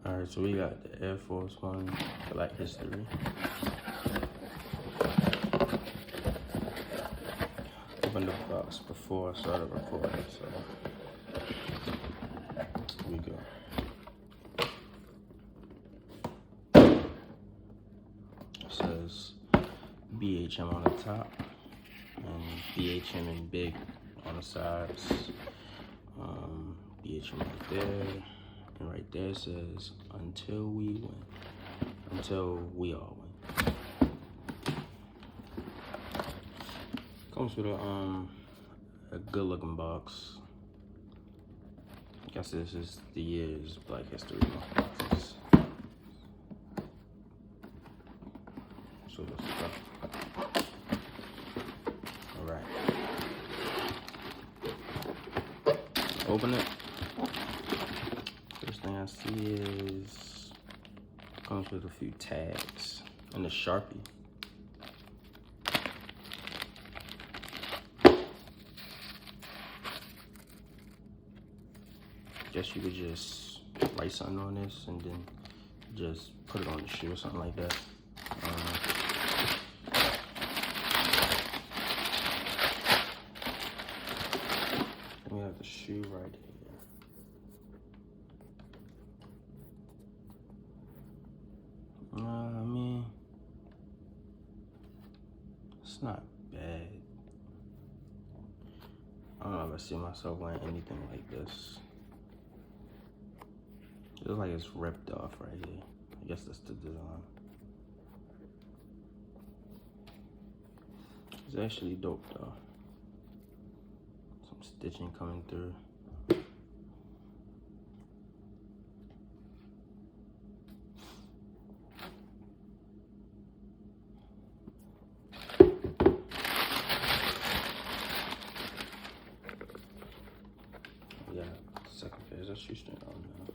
Alright, so we got the Air Force One Black History. Opened the box before I started recording, so here we go. It says BHM on the top and BHM in big on the sides. BHM right there. And right there it says, until we win. Until we all win. Comes with a good looking box. I guess this is the year's Black History boxes. So let's go. Alright. Open it. First thing I see is comes with a few tags and a Sharpie. Guess you could just write something on this and then just put it on the shoe or something like that. We have the shoe right here. I mean, it's not bad. I don't know if I see myself wearing anything like this. It looks like it's ripped off right here. I guess that's the design. It's actually dope though. Some stitching coming through. Yeah, second phase, that's shoestring on now.